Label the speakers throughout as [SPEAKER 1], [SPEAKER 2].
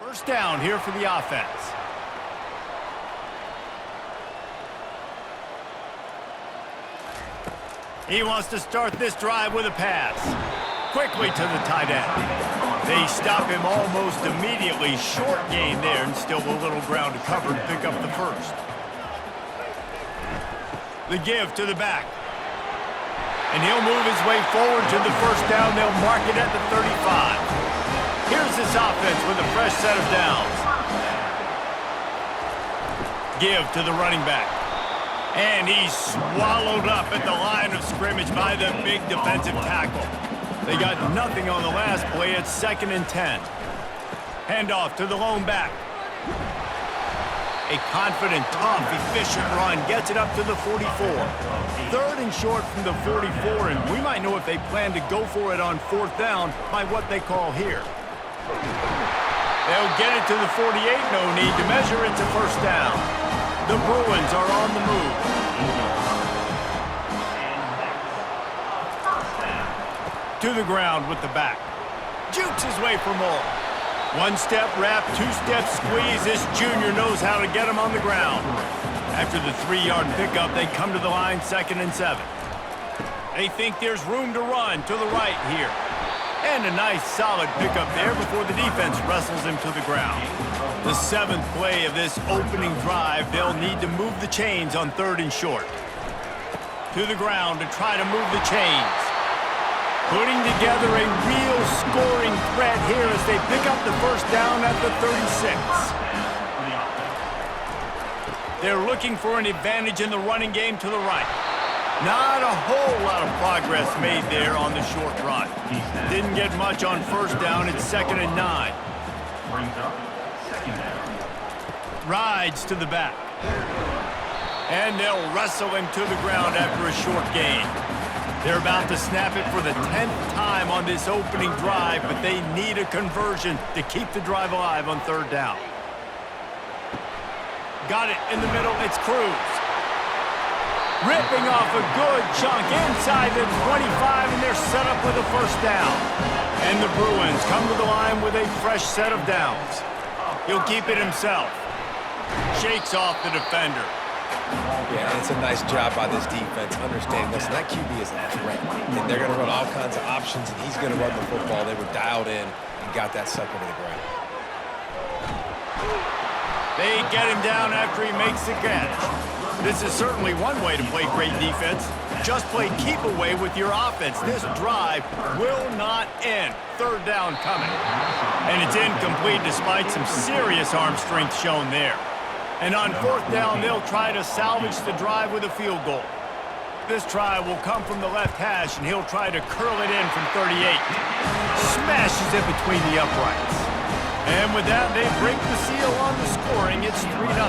[SPEAKER 1] First down here for the offense. He wants to start this drive with a pass. Quickly to the tight end. They stop him almost immediately. Short gain there and still a little ground to cover to pick up the first. The give to the back. And he'll move his way forward to the first down. They'll mark it at the 35. Here's this offense with a fresh set of downs. Give to the running back. And he's swallowed up at the line of scrimmage by the big defensive tackle. They got nothing on the last play. It's 2nd and 10. Handoff to the lone back. A confident, tough, efficient run gets it up to the 44. 3rd and short from the 44, and we might know if they plan to go for it on 4th down by what they call here. They'll get it to the 48, no need to measure it to first down. The Bruins are on the move. To the ground with the back. Jukes his way for more. 1-step wrap, 2-step squeeze. This junior knows how to get him on the ground. After the 3-yard pickup, they come to the line, 2nd and 7. They think there's room to run to the right here. And a nice solid pickup there before the defense wrestles him to the ground. The 7th play of this opening drive, they'll need to move the chains on 3rd and short. To the ground to try to move the chains. Putting together a real scoring threat here as they pick up the first down at the 36. They're looking for an advantage in the running game to the right. Not a whole lot of progress made there on the short run. Didn't get much on first down. It's 2nd and 9. Rides to the back. And they'll wrestle him to the ground after a short gain. They're about to snap it for the 10th time on this opening drive, but they need a conversion to keep the drive alive on 3rd down. Got it in the middle. It's Cruz. Ripping off a good chunk inside the 25, and they're set up with a first down. And the Bruins come to the line with a fresh set of downs. He'll keep it himself. Shakes off the defender.
[SPEAKER 2] Yeah, and it's a nice job by this defense understanding, listen, that QB is a threat. And they're going to run all kinds of options, and he's going to run the football. They were dialed in and got that sucker to the ground.
[SPEAKER 1] They get him down after he makes the catch. This is certainly one way to play great defense. Just play keep away with your offense. This drive will not end. 3rd down coming. And it's incomplete despite some serious arm strength shown there. And on 4th down, they'll try to salvage the drive with a field goal. This try will come from the left hash, and he'll try to curl it in from 38. Smashes it between the uprights. And with that, they break the seal on the scoring. It's 3-0.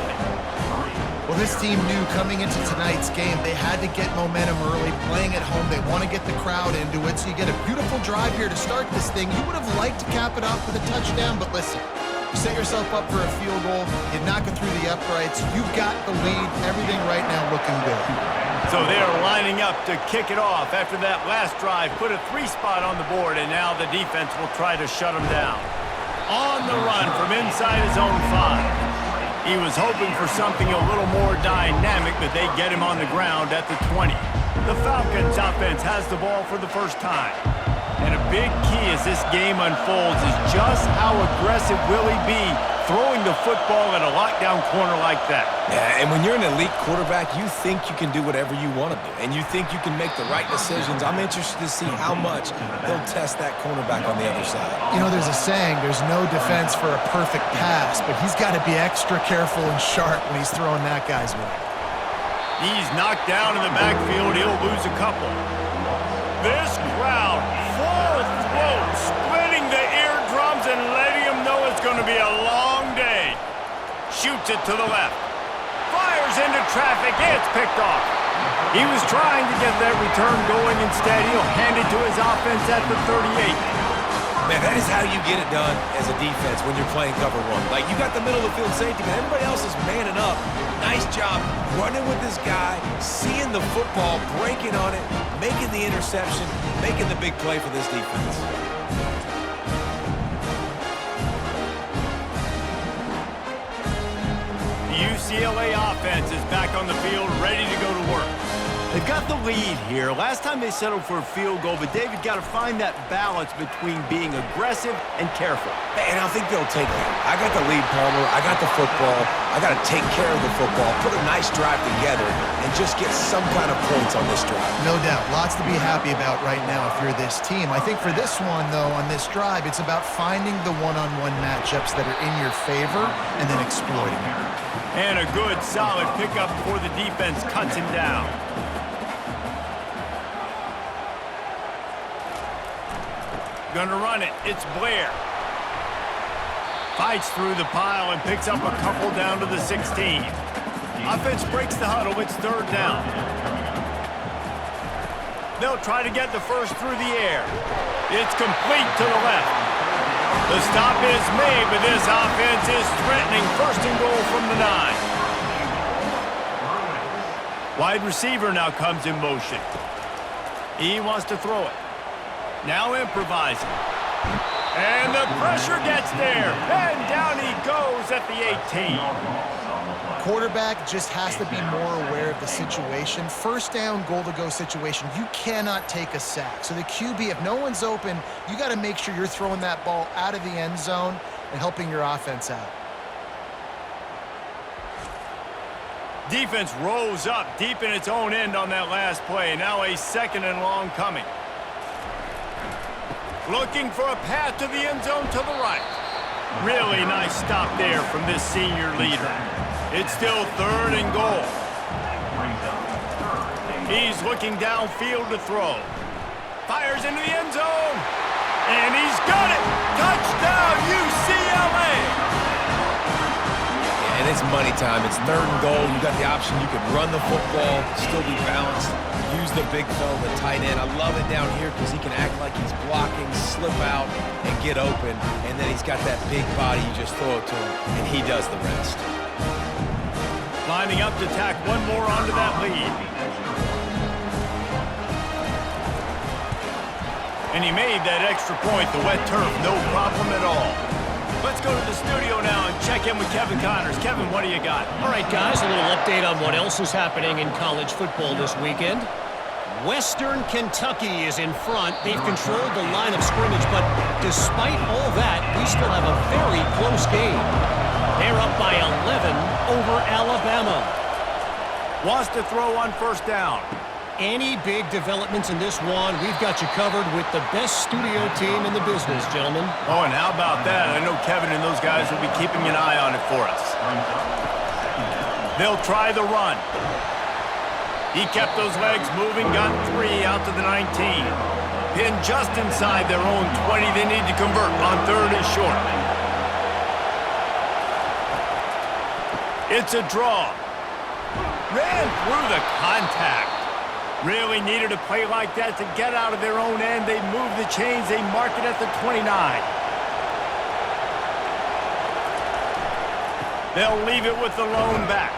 [SPEAKER 3] Well, this team knew coming into tonight's game they had to get momentum early, playing at home. They want to get the crowd into it, so you get a beautiful drive here to start this thing. You would have liked to cap it off with a touchdown, but listen, you set yourself up for a field goal, you knock it through the uprights, you've got the lead, everything right now looking good.
[SPEAKER 1] So they're lining up to kick it off after that last drive, put a 3-spot on the board, and now the defense will try to shut them down. On the run from inside his own 5. He was hoping for something a little more dynamic, but they get him on the ground at the 20. The Falcons offense has the ball for the first time. And a big key as this game unfolds is just how aggressive will he be throwing the football at a lockdown corner like that.
[SPEAKER 2] Yeah, and when you're an elite quarterback, you think you can do whatever you want to do, and you think you can make the right decisions. I'm interested to see how much they'll test that cornerback on the other side.
[SPEAKER 3] You know, there's a saying, there's no defense for a perfect pass, but he's got to be extra careful and sharp when he's throwing that guy's way.
[SPEAKER 1] He's knocked down in the backfield. He'll lose a couple. This crowd, full throat, splitting the eardrums and letting him know it's going to be a long day. Shoots it to the left. Fires into traffic. It's picked off. He was trying to get that return going. Instead, he'll hand it to his offense at the 38.
[SPEAKER 2] Man, that is how you get it done as a defense when you're playing cover 1. Like, you got the middle of the field safety, but everybody else is manning up. Nice job running with this guy, seeing the football, breaking on it, making the interception, making the big play for this defense.
[SPEAKER 1] UCLA offense is back on the field, ready to go to work. They've got the lead here. Last time they settled for a field goal, but David got to find that balance between being aggressive and careful.
[SPEAKER 2] And I think they'll take that. I got the lead, Palmer. I got the football. I got to take care of the football, put a nice drive together, and just get some kind of points on this drive.
[SPEAKER 3] No doubt. Lots to be happy about right now if you're this team. I think for this one, though, on this drive, it's about finding the one-on-one matchups that are in your favor and then exploiting them.
[SPEAKER 1] And a good, solid pickup before the defense cuts him down. Gonna run it. It's Blair. Fights through the pile and picks up a couple down to the 16. Offense breaks the huddle. It's third down. They'll try to get the first through the air. It's complete to the left. The stop is made, but this offense is threatening first and goal from the 9. Wide receiver now comes in motion. He wants to throw it. Now improvising. And the pressure gets there. And down he goes at the 18.
[SPEAKER 3] Quarterback just has to be more aware of the situation. First down, goal-to-go situation. You cannot take a sack. So the QB, if no one's open, you got to make sure you're throwing that ball out of the end zone and helping your offense out.
[SPEAKER 1] Defense rose up deep in its own end on that last play. Now a second and long coming. Looking for a path to the end zone to the right. Really nice stop there from this senior leader. It's still third and goal. He's looking downfield to throw. Fires into the end zone. And he's got it. Touchdown, UCLA.
[SPEAKER 2] And it's money time. It's third and goal. You got the option. You can run the football, still be balanced. Use the big fella, the tight end. I love it down here because he can act like he's blocking, slip out, and get open. And then he's got that big body. You just throw it to him, and he does the rest.
[SPEAKER 1] Lining up to tack one more onto that lead. And he made that extra point, the wet turf, no problem at all. Let's go to the studio now and check in with Kevin Connors. Kevin, what do you got?
[SPEAKER 4] All right, guys, a little update on what else is happening in college football this weekend. Western Kentucky is in front. They've controlled the line of scrimmage, but despite all that, we still have a very close game. They're up by 11 over Alabama.
[SPEAKER 1] Wants to throw on first down.
[SPEAKER 4] Any big developments in this one, we've got you covered with the best studio team in the business, gentlemen.
[SPEAKER 1] Oh, and how about that? I know Kevin and those guys will be keeping an eye on it for us. They'll try the run. He kept those legs moving, got 3 out to the 19. Pinned just inside their own 20. They need to convert on third and short. It's a draw. Ran through the contact. Really needed a play like that to get out of their own end. They move the chains. They mark it at the 29. They'll leave it with the lone back.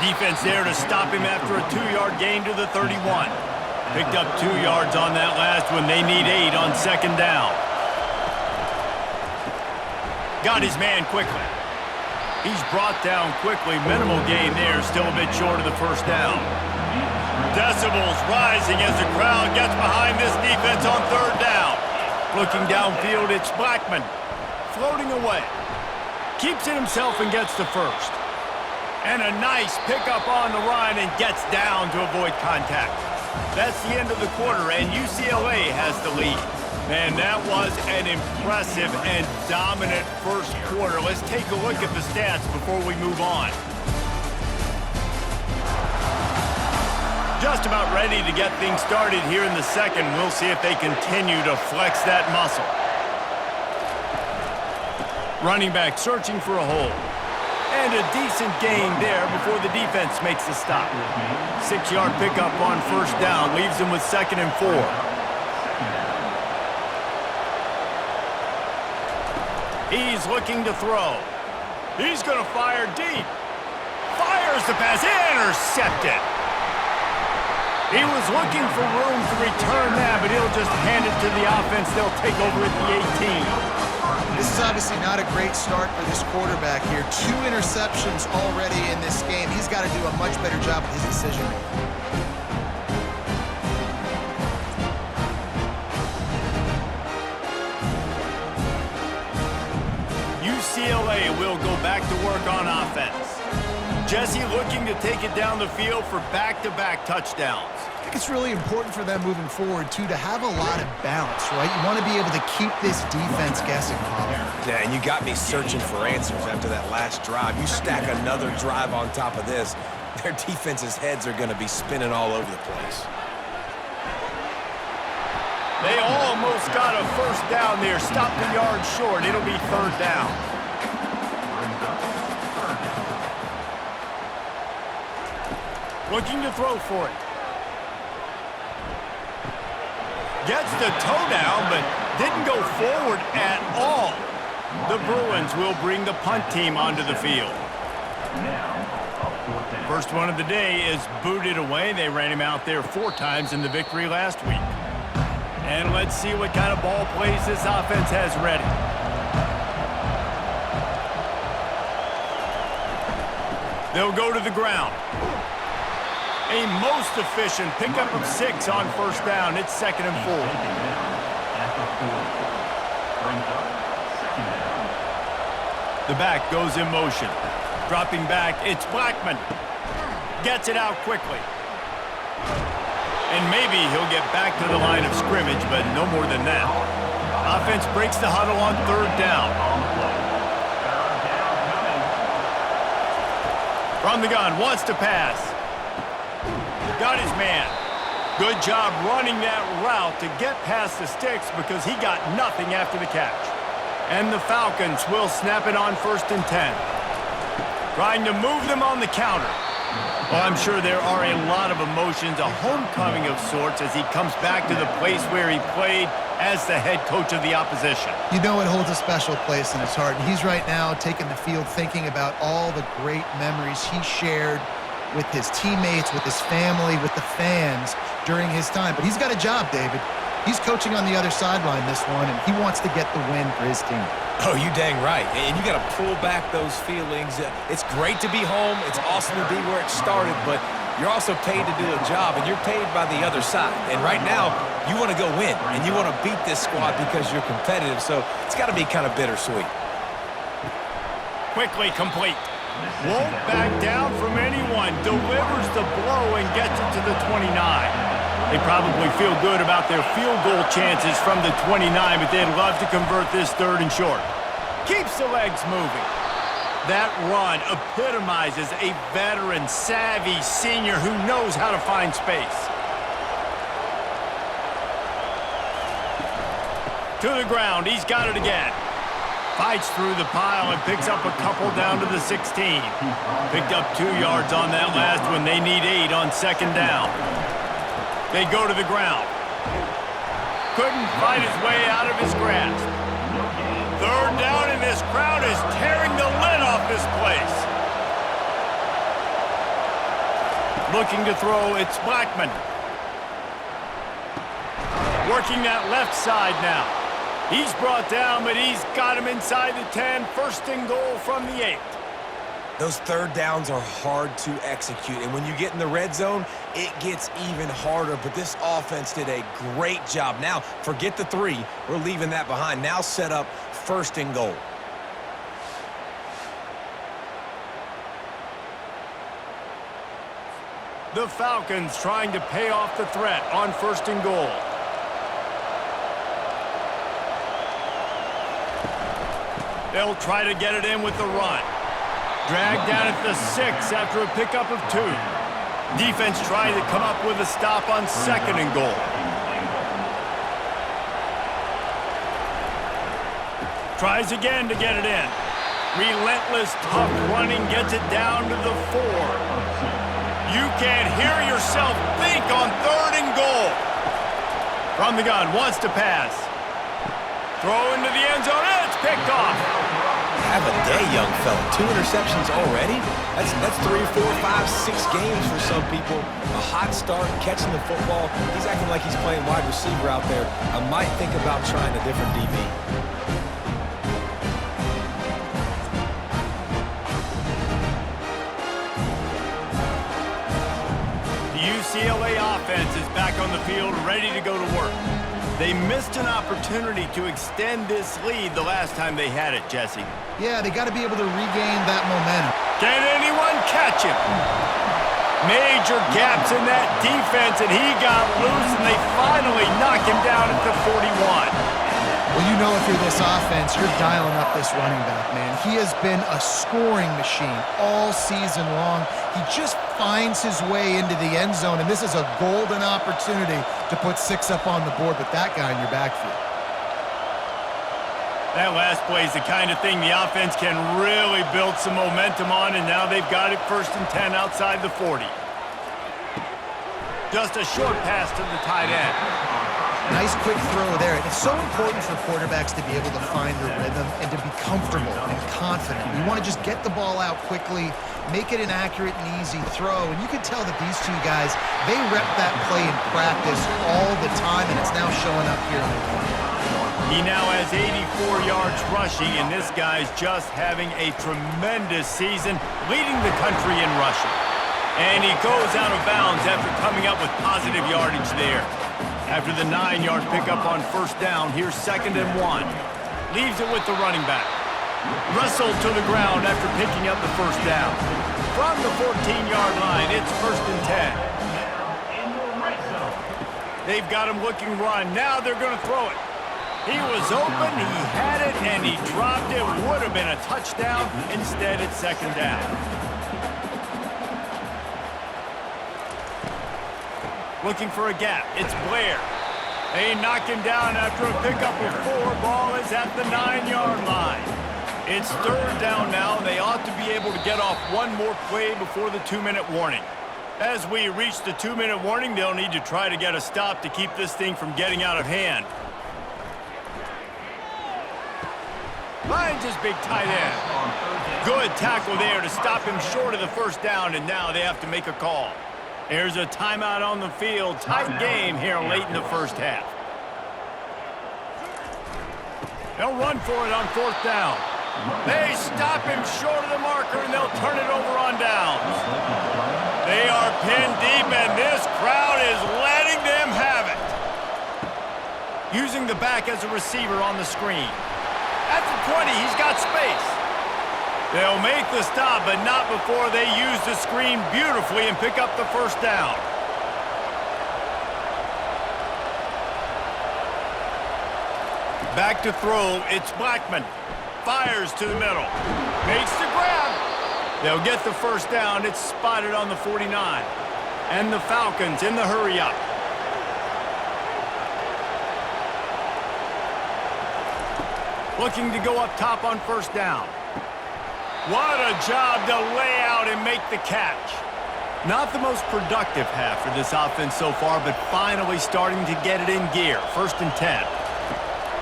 [SPEAKER 1] Defense there to stop him after a 2-yard gain to the 31. Picked up 2 yards on that last one. They need 8 on second down. Got his man quickly. He's brought down quickly. Minimal gain there. Still a bit short of the first down. Decibels rising as the crowd gets behind this defense on third down. Looking downfield, it's Blackman. Floating away. Keeps it himself and gets the first. And a nice pickup on the run and gets down to avoid contact. That's the end of the quarter, and UCLA has the lead. Man, that was an impressive and dominant first quarter. Let's take a look at the stats before we move on. Just about ready to get things started here in the second. We'll see if they continue to flex that muscle. Running back searching for a hole. And a decent gain there before the defense makes the stop. 6-yard pickup on first down. Leaves them with 2nd and 4. He's looking to throw. He's going to fire deep. Fires the pass. Intercepted. He was looking for room to return that, but he'll just hand it to the offense. They'll take over at the 18.
[SPEAKER 3] This is obviously not a great start for this quarterback here. 2 interceptions already in this game. He's got to do a much better job with his decision-making.
[SPEAKER 1] UCLA will go back to work on offense. Jesse looking to take it down the field for back-to-back touchdowns.
[SPEAKER 3] I think it's really important for them moving forward, too, to have a lot of balance, right? You want to be able to keep this defense guessing, Colin.
[SPEAKER 2] Yeah, and you got me searching for answers after that last drive. You stack another drive on top of this, their defense's heads are going to be spinning all over the place.
[SPEAKER 1] They almost got a first down there. Stopped the yard short. It'll be 3rd down. Looking to throw for it. Gets the toe down, but didn't go forward at all. The Bruins will bring the punt team onto the field. First one of the day is booted away. They ran him out there 4 times in the victory last week. And let's see what kind of ball plays this offense has ready. They'll go to the ground. A most efficient pickup of 6 on first down. It's 2nd and 4. The back goes in motion. Dropping back, it's Blackman. Gets it out quickly. And maybe he'll get back to the line of scrimmage, but no more than that. Offense breaks the huddle on 3rd down. From the gun, wants to pass. Got his man. Good job running that route to get past the sticks because he got nothing after the catch. And the Falcons will snap it on 1st and 10. Trying to move them on the counter. Well, I'm sure there are a lot of emotions, a homecoming of sorts as he comes back to the place where he played as the head coach of the opposition.
[SPEAKER 3] You know it holds a special place in his heart, and he's right now taking the field thinking about all the great memories he shared with his teammates, with his family, with the fans during his time. But he's got a job, David. He's coaching on the other sideline this one, and he wants to get the win for his team.
[SPEAKER 2] Oh, you dang right. And you got to pull back those feelings. It's great to be home. It's awesome to be where it started, but you're also paid to do a job, and you're paid by the other side. And right now, you want to go win, and you want to beat this squad because you're competitive, so it's got to be kind of bittersweet.
[SPEAKER 1] Quickly complete. Won't back down from anyone. Delivers the blow and gets it to the 29. They probably feel good about their field goal chances from the 29, but they'd love to convert this 3rd and short. Keeps the legs moving. That run epitomizes a veteran, savvy senior who knows how to find space. To the ground. He's got it again. Fights through the pile and picks up a couple down to the 16. Picked up 2 yards on that last one. They need 8 on 2nd down. They go to the ground. Couldn't fight his way out of his grasp. 3rd down, and this crowd is tearing the lid off this place. Looking to throw, it's Blackman. Working that left side now. He's brought down, but he's got him inside the 10. 1st and goal from the 8.
[SPEAKER 2] Those 3rd downs are hard to execute, and when you get in the red zone, it gets even harder, but this offense did a great job. Now, forget the 3. We're leaving that behind. Now set up 1st and goal.
[SPEAKER 1] The Falcons trying to pay off the threat on 1st and goal. They'll try to get it in with the run. Dragged down at the 6 after a pickup of 2. Defense trying to come up with a stop on 2nd and goal. Tries again to get it in. Relentless, tough running gets it down to the 4. You can't hear yourself think on 3rd and goal. From the gun, wants to pass. Throw into the end zone, and it's picked off.
[SPEAKER 2] Have a day, young fella. 2 interceptions already? That's 3, 4, 5, 6 games for some people. A hot start, catching the football. He's acting like he's playing wide receiver out there. I might think about trying a different DB.
[SPEAKER 1] UCLA offense is back on the field, ready to go to work. They missed an opportunity to extend this lead the last time they had it, Jesse.
[SPEAKER 3] Yeah, they got to be able to regain that momentum.
[SPEAKER 1] Can anyone catch him? Major gaps in that defense, and he got loose, and they finally knock him down at the 41.
[SPEAKER 3] Well, you know if you're this offense, you're dialing up this running back, man. He has been a scoring machine all season long. He just finds his way into the end zone, and this is a golden opportunity to put 6 up on the board with that guy in your backfield.
[SPEAKER 1] That last play is the kind of thing the offense can really build some momentum on, and now they've got it 1st and 10 outside the 40. Just a short pass to the tight end.
[SPEAKER 3] Nice quick throw there. It's so important for quarterbacks to be able to find their rhythm and to be comfortable and confident. You want to just get the ball out quickly, make it an accurate and easy throw. And you can tell that these two guys, they rep that play in practice all the time, and it's now showing up here on the field.
[SPEAKER 1] He now has 84 yards rushing, and this guy's just having a tremendous season, leading the country in rushing. And he goes out of bounds after coming up with positive yardage there. After the 9-yard pickup on 1st down, here's 2nd and 1. Leaves it with the running back. Wrestled to the ground after picking up the 1st down. From the 14-yard line, it's 1st and 10. They've got him looking run. Now they're going to throw it. He was open, he had it, and he dropped it. Would have been a touchdown. Instead, it's 2nd down. Looking for a gap. It's Blair. They knock him down after a pickup of 4. Ball is at the 9-yard line. It's 3rd down now. They ought to be able to get off one more play before the 2-minute warning. As we reach the 2-minute warning, they'll need to try to get a stop to keep this thing from getting out of hand. Finds his big tight end. Good tackle there to stop him short of the 1st down, and now they have to make a call. There's a timeout on the field. Tight game here late in the 1st half. They'll run for it on 4th down. They stop him short of the marker, and they'll turn it over on downs. They are pinned deep, and this crowd is letting them have it. Using the back as a receiver on the screen. At the 20, he's got space. They'll make the stop, but not before they use the screen beautifully and pick up the 1st down. Back to throw, it's Blackman. Fires to the middle. Makes the grab. They'll get the 1st down. It's spotted on the 49. And the Falcons in the hurry-up. Looking to go up top on 1st down. What a job to lay out and make the catch. Not the most productive half for this offense so far, but finally starting to get it in gear. 1st and 10.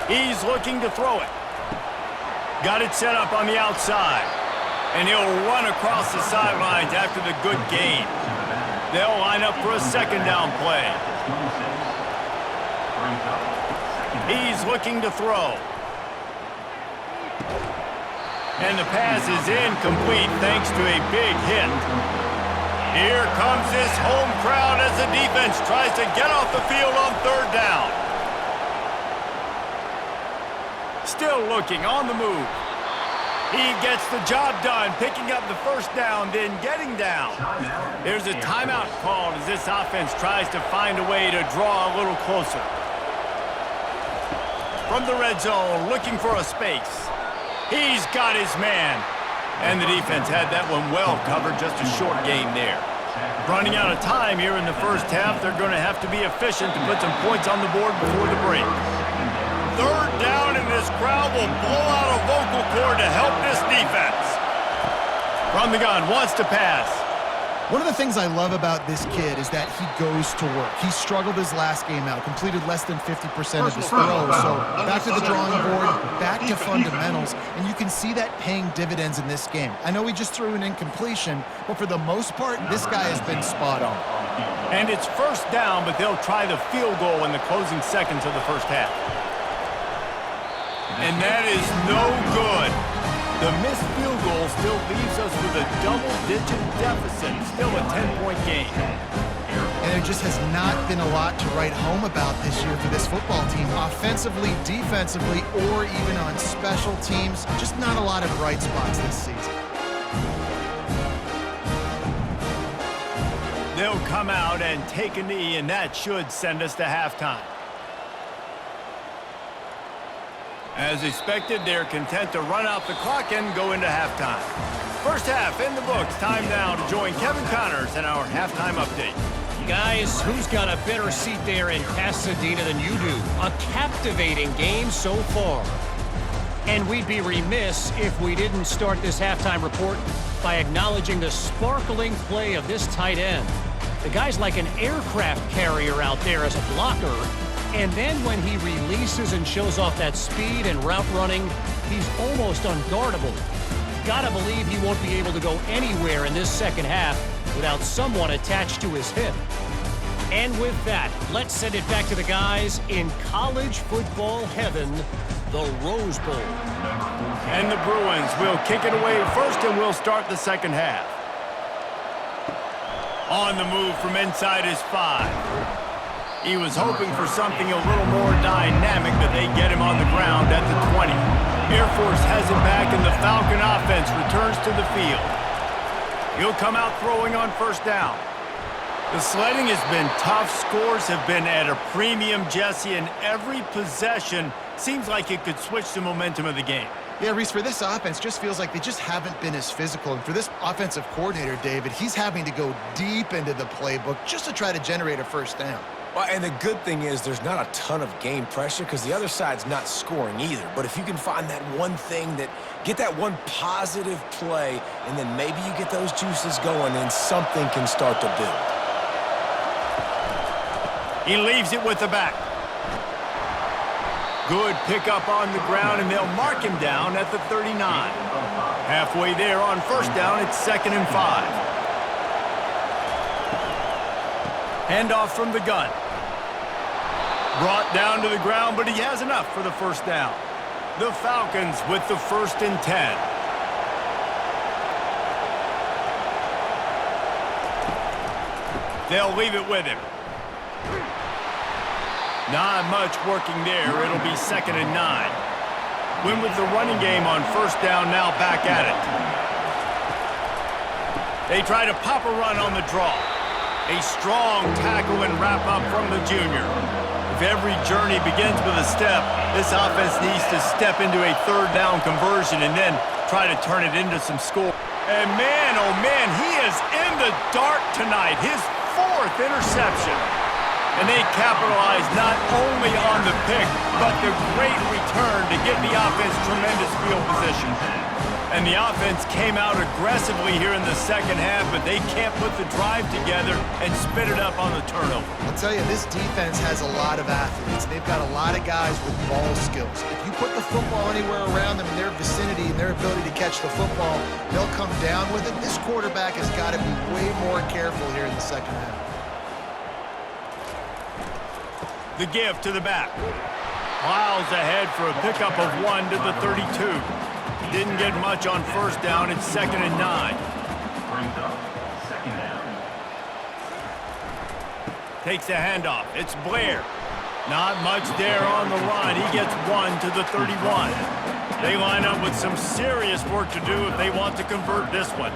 [SPEAKER 1] He's looking to throw it. Got it set up on the outside. And he'll run across the sidelines after the good gain. They'll line up for a 2nd down play. He's looking to throw. And the pass is incomplete thanks to a big hit. Here comes this home crowd as the defense tries to get off the field on 3rd down. Still looking on the move. He gets the job done, picking up the 1st down, then getting down. There's a timeout called as this offense tries to find a way to draw a little closer. From the red zone, looking for a space. He's got his man. And the defense had that one well covered, just a short gain there. Running out of time here in the 1st half, they're going to have to be efficient to put some points on the board before the break. 3rd down, and this crowd will blow out a vocal cord to help this defense. From the gun, wants to pass.
[SPEAKER 3] One of the things I love about this kid is that he goes to work. He struggled his last game out, completed less than 50% of his throws. So back to the drawing board, back to fundamentals, and you can see that paying dividends in this game. I know he just threw an incompletion, but for the most part, this guy has been spot on.
[SPEAKER 1] And it's 1st down, but they'll try the field goal in the closing seconds of the 1st half. And that is no good. The missed field goal still leaves us with a double-digit deficit, still a 10-point game.
[SPEAKER 3] And there just has not been a lot to write home about this year for this football team. Offensively, defensively, or even on special teams. Just not a lot of bright spots this season.
[SPEAKER 1] They'll come out and take a knee, and that should send us to halftime. As expected, they're content to run out the clock and go into halftime. First half in the books. Time now to join Kevin Connors in our halftime update.
[SPEAKER 4] Guys, who's got a better seat there in Pasadena than you do? A captivating game so far. And we'd be remiss if we didn't start this halftime report by acknowledging the sparkling play of this tight end. The guy's like an aircraft carrier out there as a blocker, and then when he releases and shows off that speed and route running, he's almost unguardable. Gotta believe he won't be able to go anywhere in this second half without someone attached to his hip. And with that, let's send it back to the guys in college football heaven, the Rose Bowl.
[SPEAKER 1] And the Bruins will kick it away first, and we'll start the second half. On the move from inside his 5. He was hoping for something a little more dynamic, but they get him on the ground at the 20. Air Force has it back, and the Falcon offense returns to the field. He'll come out throwing on first down. The sledding has been tough. Scores have been at a premium, Jesse, and every possession seems like it could switch the momentum of the game.
[SPEAKER 3] Yeah, Reese, for this offense, just feels like they just haven't been as physical. And for this offensive coordinator, David, he's having to go deep into the playbook just to try to generate a first down.
[SPEAKER 2] Well, and the good thing is there's not a ton of game pressure because the other side's not scoring either. But if you can find that one thing get that one positive play, and then maybe you get those juices going and something can start to build.
[SPEAKER 1] He leaves it with the back. Good pickup on the ground, and they'll mark him down at the 39. Halfway there on first down, it's 2nd and 5. Handoff from the gun. Brought down to the ground, but he has enough for the first down. The Falcons with the 1st and 10. They'll leave it with him. Not much working there. It'll be 2nd and 9. Win with the running game on first down, now back at it. They try to pop a run on the draw. A strong tackle and wrap up from the junior. If every journey begins with a step, this offense needs to step into a 3rd down conversion and then try to turn it into some score. And man, oh man, he is in the dark tonight. His 4th interception. And they capitalize not only on the pick, but the great return to get the offense tremendous field position. And the offense came out aggressively here in the second half, but they can't put the drive together and spit it up on the turnover.
[SPEAKER 3] I'll tell you, this defense has a lot of athletes. They've got a lot of guys with ball skills. If you put the football anywhere around them in their vicinity and their ability to catch the football, they'll come down with it. This quarterback has got to be way more careful here in the second half.
[SPEAKER 1] The give to the back. Plows ahead for a pickup of 1 to the 32. Didn't get much on first down. It's 2nd and 9. Takes the handoff. It's Blair. Not much there on the run. He gets 1 to the 31. They line up with some serious work to do if they want to convert this one.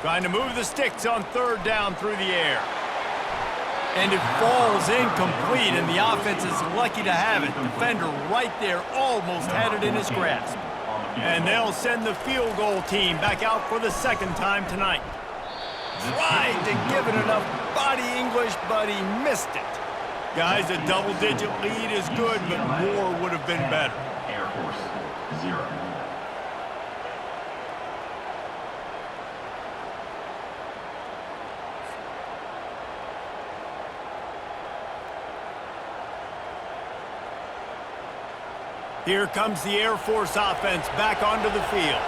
[SPEAKER 1] Trying to move the sticks on 3rd down through the air. And it falls incomplete, and the offense is lucky to have it. Defender right there almost had it in his grasp. And they'll send the field goal team back out for the 2nd time tonight. Tried to give it enough body English, but he missed it. Guys, a double-digit lead is good, but more would have been better.
[SPEAKER 5] Air Force, 0.
[SPEAKER 1] Here comes the Air Force offense back onto the field.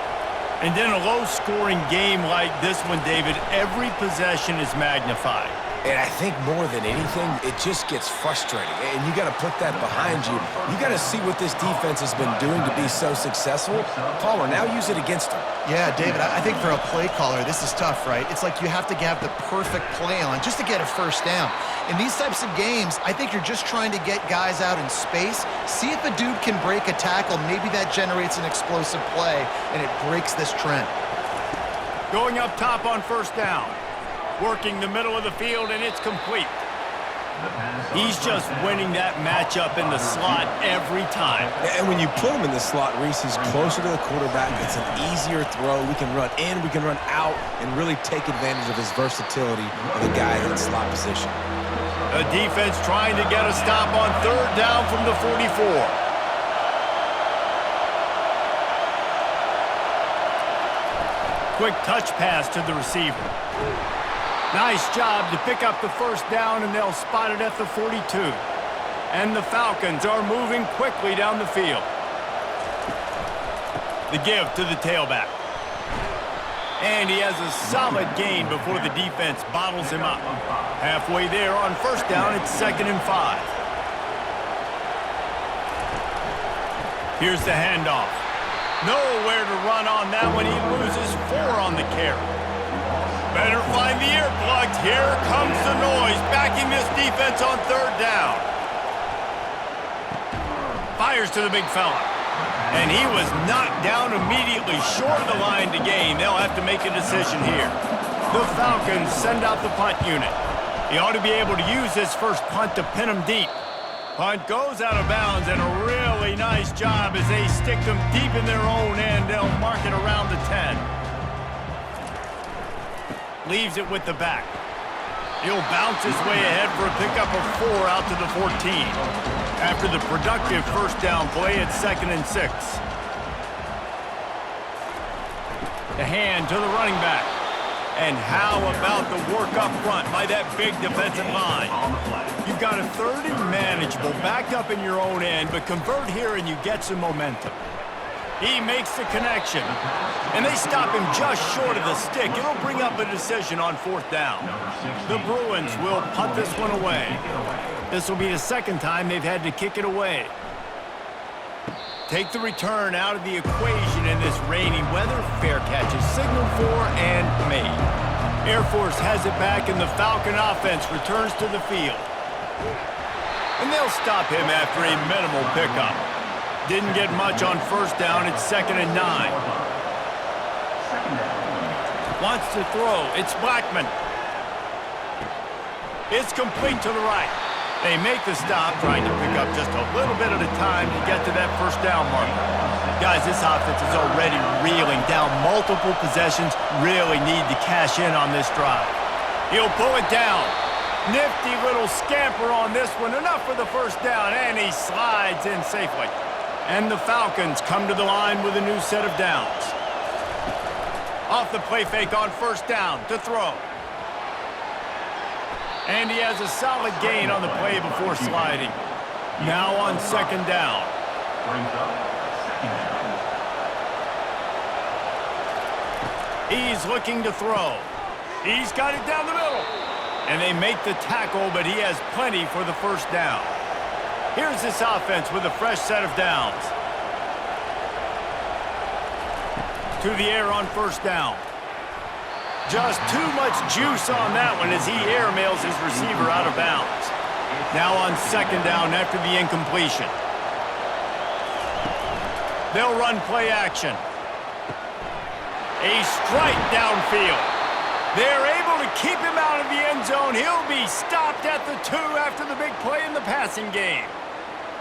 [SPEAKER 1] And in a low-scoring game like this one, David, every possession is magnified.
[SPEAKER 2] And I think more than anything, it just gets frustrating. And you got to put that behind you. You got to see what this defense has been doing to be so successful. Caller, now use it against them.
[SPEAKER 3] Yeah, David, I think for a play caller, this is tough, right? It's like you have to have the perfect play on just to get a first down. In these types of games, I think you're just trying to get guys out in space, see if a dude can break a tackle. Maybe that generates an explosive play, and it breaks this trend.
[SPEAKER 1] Going up top on first down. Working the middle of the field, and it's complete. He's just winning that matchup in the slot every time.
[SPEAKER 2] And when you put him in the slot, Reese, he's closer to the quarterback. It's an easier throw. We can run in, we can run out, and really take advantage of his versatility of the guy in slot position.
[SPEAKER 1] The defense trying to get a stop on third down from the 44. Quick touch pass to the receiver. Nice job to pick up the first down, and they'll spot it at the 42. And the Falcons are moving quickly down the field. The give to the tailback. And he has a solid gain before the defense bottles him up. Halfway there on first down, it's 2nd and 5. Here's the handoff. Nowhere to run on that one. He loses 4 on the carry. Better find the earplugs. Here comes the noise, backing this defense on third down. Fires to the big fella. And he was knocked down immediately short of the line to gain. They'll have to make a decision here. The Falcons send out the punt unit. He ought to be able to use this first punt to pin him deep. Punt goes out of bounds, and a really nice job as they stick them deep in their own end. They'll mark it around the 10. Leaves it with the back. He'll bounce his way ahead for a pickup of 4 out to the 14. After the productive first down play, it's 2nd and 6. The hand to the running back. And how about the work up front by that big defensive line? You've got a 30 manageable, backed up in your own end, but convert here and you get some momentum. He makes the connection, and they stop him just short of the stick. It'll bring up a decision on 4th down. The Bruins will punt this one away. This will be the 2nd time they've had to kick it away. Take the return out of the equation in this rainy weather. Fair catch is signaled for and made. Air Force has it back, and the Falcon offense returns to the field. And they'll stop him after a minimal pickup. Didn't get much on first down. It's 2nd and 9. Wants to throw. It's Blackman. It's complete to the right. They make the stop, trying to pick up just a little bit at a time to get to that first down marker. Guys, this offense is already reeling down multiple possessions. Really need to cash in on this drive. He'll pull it down. Nifty little scamper on this one. Enough for the first down, and he slides in safely. And the Falcons come to the line with a new set of downs. Off the play fake on first down to throw. And he has a solid gain on the play before sliding. Now on 2nd down. He's looking to throw. He's got it down the middle. And they make the tackle, but he has plenty for the first down. Here's this offense with a fresh set of downs. To the air on first down. Just too much juice on that one as he airmails his receiver out of bounds. Now on 2nd down after the incompletion. They'll run play action. A strike downfield. They're able to keep him out of the end zone. He'll be stopped at the 2 after the big play in the passing game.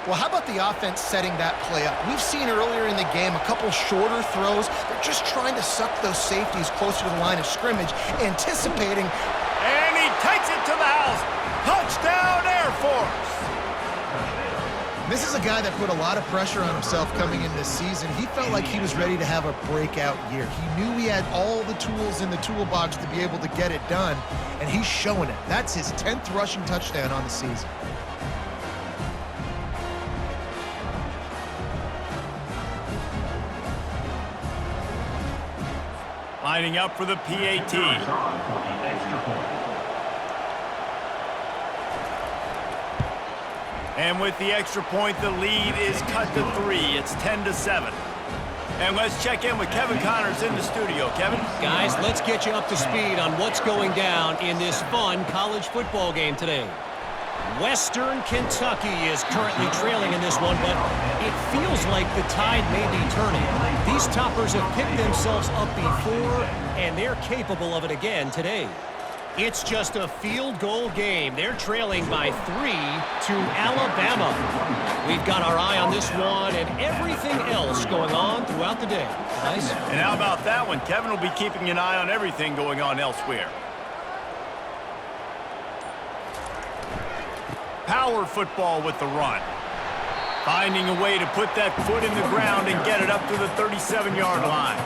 [SPEAKER 3] Well, how about the offense setting that play up? We've seen earlier in the game a couple shorter throws. They're just trying to suck those safeties closer to the line of scrimmage, anticipating.
[SPEAKER 1] And he takes it to the house. Touchdown, Air Force.
[SPEAKER 3] This is a guy that put a lot of pressure on himself coming into this season. He felt like he was ready to have a breakout year. He knew he had all the tools in the toolbox to be able to get it done, and he's showing it. That's his 10th rushing touchdown on the season. Lining up for the PAT.
[SPEAKER 1] And with the extra point, the lead is cut to 3. It's 10-7. And let's check in with Kevin Connors in the studio. Kevin?
[SPEAKER 4] Guys, let's get you up to speed on what's going down in this fun college football game today. Western Kentucky is currently trailing in this one, but it feels like the tide may be turning. These toppers have picked themselves up before, and they're capable of it again today. It's just a field goal game. They're trailing by 3 to Alabama. We've got our eye on this one and everything else going on throughout the day. Nice.
[SPEAKER 1] And how about that one? Kevin will be keeping an eye on everything going on elsewhere. Power football with the run. Finding a way to put that foot in the ground and get it up to the 37-yard line.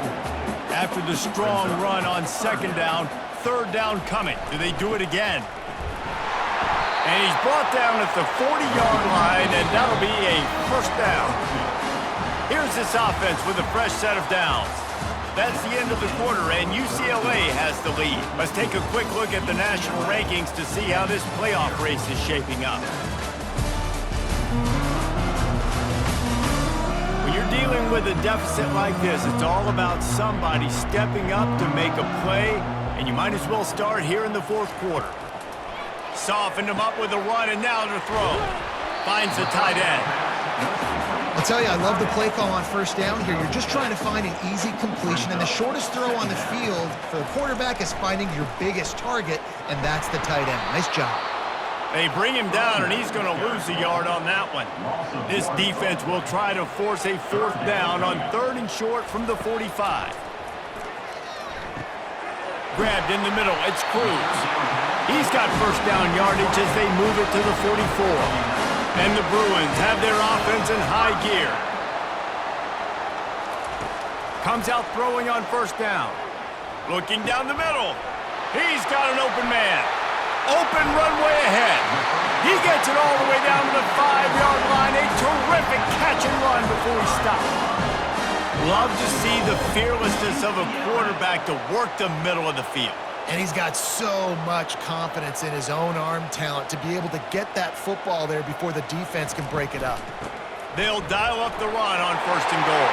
[SPEAKER 1] After the strong run on second down, third down coming. Do they do it again? And he's brought down at the 40-yard line, and that'll be a first down. Here's this offense with a fresh set of downs. That's the end of the quarter, and UCLA has the lead. Let's take a quick look at the national rankings to see how this playoff race is shaping up. When you're dealing with a deficit like this, it's all about somebody stepping up to make a play, and you might as well start here in the fourth quarter. Softened him up with a run, and now to throw. Finds the tight end.
[SPEAKER 3] I'll tell you, I love the play call on first down here. You're just trying to find an easy completion, and the shortest throw on the field for the quarterback is finding your biggest target, and that's the tight end. Nice job.
[SPEAKER 1] They bring him down, and he's going to lose a yard on that one. This defense will try to force a fourth down on third and short from the 45. Grabbed in the middle. It's Cruz. He's got first down yardage as they move it to the 44. And the Bruins have their offense in high gear. Comes out throwing on first down. Looking down the middle. He's got an open man. Open runway ahead. He gets it all the way down to the 5-yard line. A terrific catch and run before he stopped. Love to see the fearlessness of a quarterback to work the middle of the field.
[SPEAKER 3] And he's got so much confidence in his own arm talent to be able to get that football there before the defense can break it up.
[SPEAKER 1] They'll dial up the run on first and goal.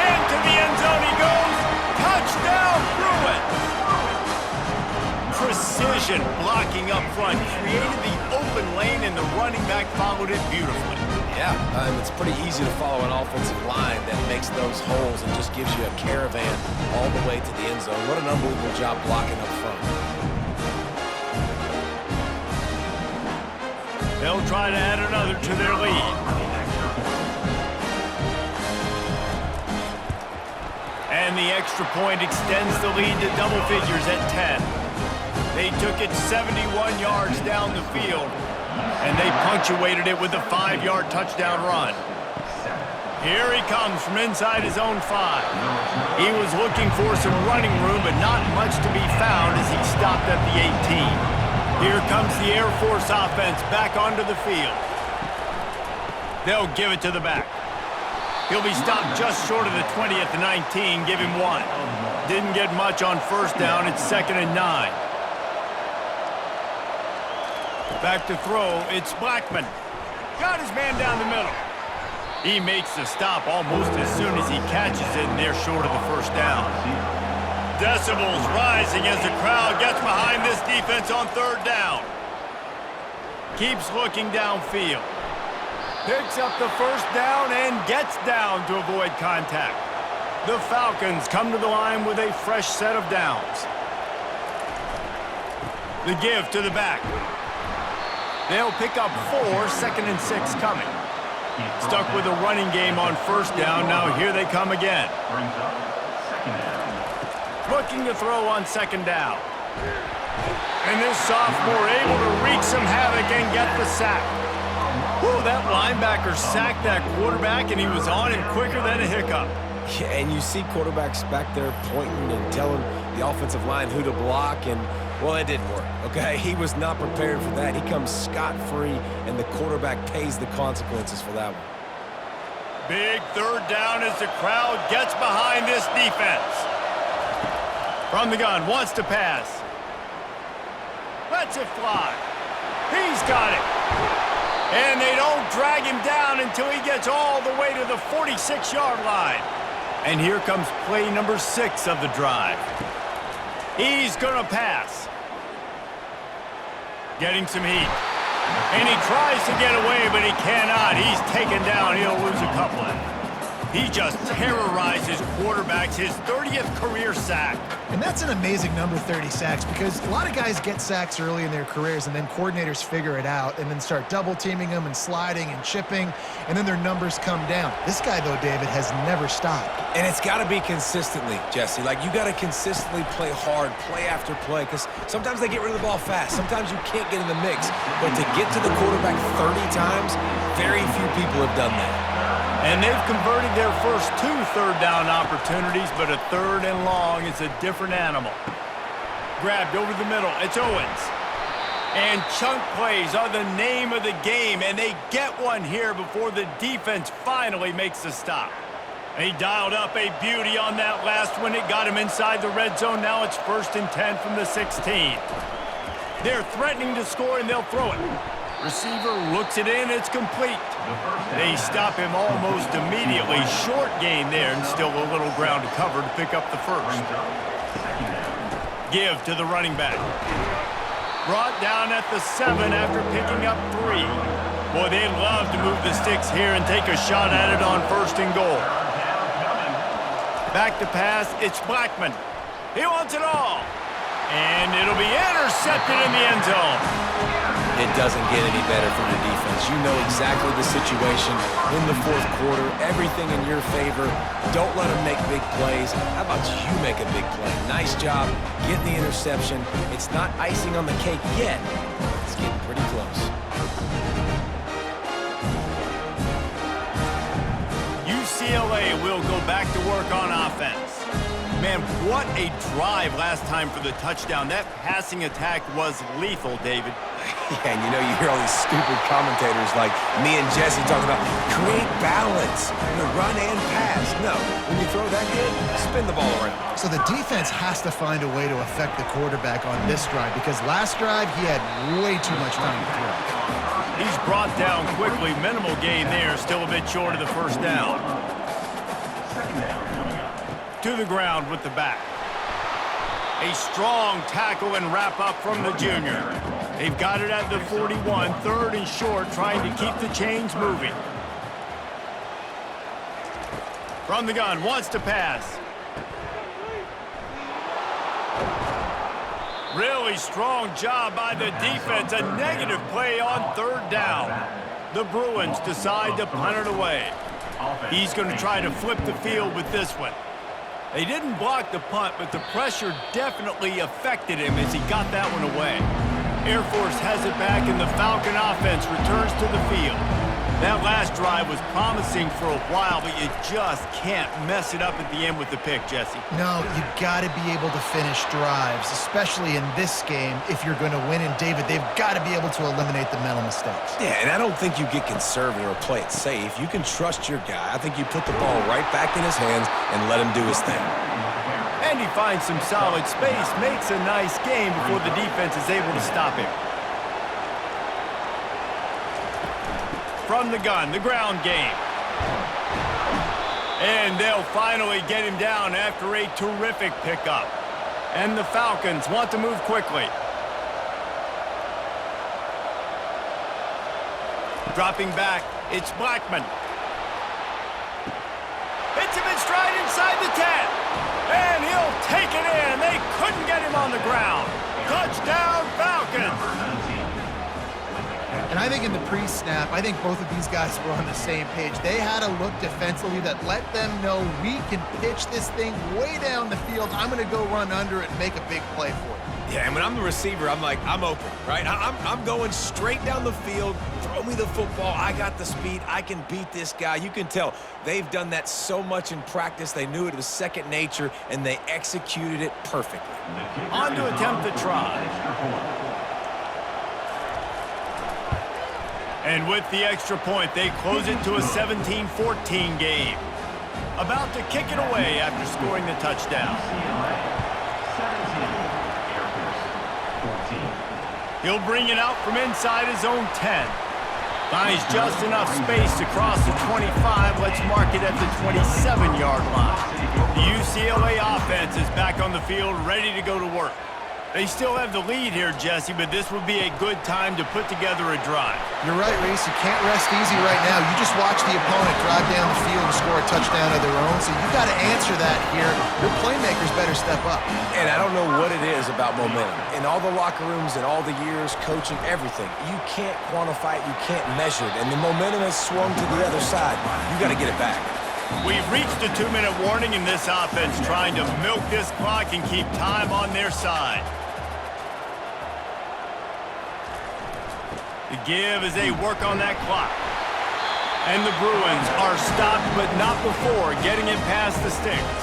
[SPEAKER 1] Into the end zone he goes. Touchdown, Bruins! Precision blocking up front created the open lane, and the running back followed it beautifully.
[SPEAKER 2] Yeah, it's pretty easy to follow an offensive line that makes those holes and just gives you a caravan all the way to the end zone. What an unbelievable job blocking up front.
[SPEAKER 1] They'll try to add another to their lead. And the extra point extends the lead to double figures at 10. They took it 71 yards down the field, and they punctuated it with a 5-yard touchdown run. Here he comes from inside his own 5. He was looking for some running room, but not much to be found as he stopped at the 18. Here comes the Air Force offense back onto the field. They'll give it to the back. He'll be stopped just short of the 20 at the 19, give him 1. Didn't get much on first down, it's 2nd and 9. Back to throw, it's Blackman. Got his man down the middle. He makes the stop almost as soon as he catches it, and they're short of the first down. Decibels rising as the crowd gets behind this defense on third down. Keeps looking downfield. Picks up the first down and gets down to avoid contact. The Falcons come to the line with a fresh set of downs. The give to the back. They'll pick up 4, 2nd and 6 coming. Stuck with a running game on first down. Now here they come again. Looking to throw on second down. And this sophomore able to wreak some havoc and get the sack. Whew, that linebacker sacked that quarterback, and he was on him quicker than a hiccup.
[SPEAKER 2] Yeah, and you see quarterbacks back there pointing and telling the offensive line who to block, and, well, it didn't work, okay? He was not prepared for that. He comes scot-free, and the quarterback pays the consequences for that one.
[SPEAKER 1] Big third down as the crowd gets behind this defense. From the gun, wants to pass. Lets it fly. He's got it. And they don't drag him down until he gets all the way to the 46-yard line. And here comes play number 6 of the drive. He's going to pass. Getting some heat. And he tries to get away, but he cannot. He's taken down. He'll lose a couple. He just terrorizes quarterbacks, his 30th career sack.
[SPEAKER 3] And that's an amazing number, 30 sacks, because a lot of guys get sacks early in their careers, and then coordinators figure it out and then start double-teaming them and sliding and chipping, and then their numbers come down. This guy, though, David, has never stopped.
[SPEAKER 2] And it's got to be consistently, Jesse. Like, you got to consistently play hard, play after play, because sometimes they get rid of the ball fast. Sometimes you can't get in the mix. But to get to the quarterback 30 times, very few people have done that.
[SPEAKER 1] And they've converted their first 2 third-down opportunities, but a 3rd and long is a different animal. Grabbed over the middle. It's Owens. And chunk plays are the name of the game, and they get one here before the defense finally makes the stop. He dialed up a beauty on that last one. It got him inside the red zone. Now it's 1st and 10 from the 16. They're threatening to score, and they'll throw it. Receiver looks it in. It's complete. They stop him almost immediately. Short gain there, and still a little ground to cover to pick up the first. Give to the running back. Brought down at the 7 after picking up 3. Boy, they'd love to move the sticks here and take a shot at it on 1st and goal. Back to pass. It's Blackman. He wants it all. And it'll be intercepted in the end zone.
[SPEAKER 2] It doesn't get any better from the defense. You know exactly the situation in the 4th quarter. Everything in your favor. Don't let them make big plays. How about you make a big play? Nice job getting the interception. It's not icing on the cake yet, but it's getting pretty close.
[SPEAKER 1] UCLA will go back to work on offense. Man, what a drive last time for the touchdown. That passing attack was lethal, David.
[SPEAKER 2] Yeah, and you know, you hear all these stupid commentators like me and Jesse talking about create balance, run and pass. No, when you throw that good, spin the ball around.
[SPEAKER 3] So the defense has to find a way to affect the quarterback on this drive, because last drive he had way too much time to throw.
[SPEAKER 1] He's brought down quickly. Minimal gain there, still a bit short of the 1st down. To the ground with the back. A strong tackle and wrap up from the junior. They've got it at the 41, 3rd and short, trying to keep the chains moving. From the gun, wants to pass. Really strong job by the defense. A negative play on 3rd down. The Bruins decide to punt it away. He's going to try to flip the field with this one. They didn't block the punt, but the pressure definitely affected him as he got that one away. Air Force has it back, and the Falcon offense returns to the field. That last drive was promising for a while, but you just can't mess it up at the end with the pick, Jesse.
[SPEAKER 3] No, you got to be able to finish drives, especially in this game if you're going to win. And, David, they've got to be able to eliminate the mental mistakes.
[SPEAKER 2] Yeah, and I don't think you get conservative or play it safe. You can trust your guy. I think you put the ball right back in his hands and let him do his thing.
[SPEAKER 1] And he finds some solid space, makes a nice game before the defense is able to stop him. From the gun, the ground game. And they'll finally get him down after a terrific pickup. And the Falcons want to move quickly. Dropping back, it's Blackman. Hits him in stride inside the 10. And he'll take it in. They couldn't get him on the ground. Touchdown, Falcons.
[SPEAKER 3] And I think in the pre-snap, I think both of these guys were on the same page. They had a look defensively that let them know we can pitch this thing way down the field. I'm going to go run under it and make a big play for it.
[SPEAKER 2] Yeah, and when I'm the receiver, I'm like, I'm open, right? I'm going straight down the field. Throw me the football. I got the speed. I can beat this guy. You can tell they've done that so much in practice. They knew it was second nature, and they executed it perfectly.
[SPEAKER 1] On to attempt the try. And with the extra point, they close it to a 17-14 game. About to kick it away after scoring the touchdown. He'll bring it out from inside his own 10. Finds just enough space to cross the 25. Let's mark it at the 27-yard line. The UCLA offense is back on the field, ready to go to work. They still have the lead here, Jesse, but this would be a good time to put together a drive.
[SPEAKER 3] You're right, Reese. You can't rest easy right now. You just watch the opponent drive down the field and score a touchdown of their own, so you've got to answer that here. Your playmakers better step up.
[SPEAKER 2] And I don't know what it is about momentum. In all the locker rooms and all the years, coaching, everything, you can't quantify it, you can't measure it, and the momentum has swung to the other side. You got to get it back.
[SPEAKER 1] We've reached the 2-minute warning in this offense, trying to milk this clock and keep time on their side. The give as they work on that clock. And the Bruins are stopped, but not before getting it past the sticks.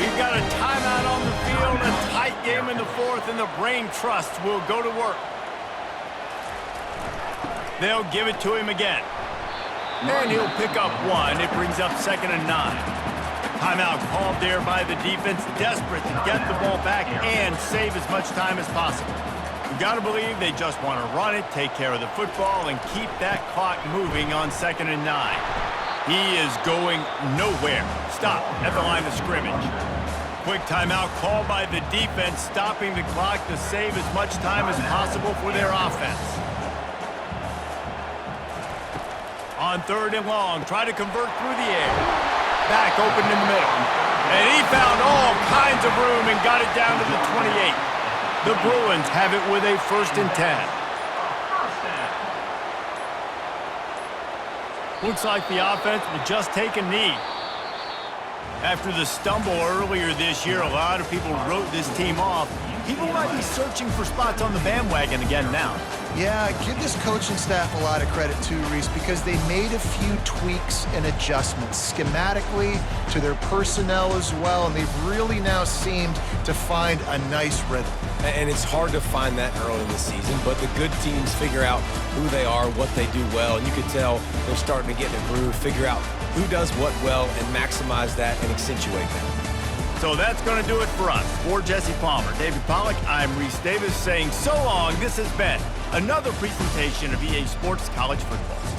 [SPEAKER 1] We've got a timeout on the field, a tight game in the fourth, and the Brain Trust will go to work. They'll give it to him again. And he'll pick up one. It brings up 2nd and 9. Timeout called there by the defense, desperate to get the ball back and save as much time as possible. You've got to believe they just want to run it, take care of the football, and keep that clock moving on 2nd and 9. He is going nowhere. Stop at the line of scrimmage. Quick timeout called by the defense, stopping the clock to save as much time as possible for their offense. On 3rd and long, try to convert through the air. Back open in the middle. And he found all kinds of room and got it down to the 28. The Bruins have it with a 1st and 10. Looks like the offense will just take a knee. After the stumble earlier this year, a lot of people wrote this team off. People might be searching for spots on the bandwagon again now.
[SPEAKER 3] Yeah, give this coaching staff a lot of credit too, Reese, because they made a few tweaks and adjustments schematically to their personnel as well, and they've really now seemed to find a nice rhythm.
[SPEAKER 2] And it's hard to find that early in the season, but the good teams figure out who they are, what they do well, and you can tell they're starting to get in a groove, figure out who does what well, and maximize that and accentuate that.
[SPEAKER 1] So that's going to do it for us. For Jesse Palmer, David Pollack, I'm Reese Davis saying so long. This has been another presentation of EA Sports College Football.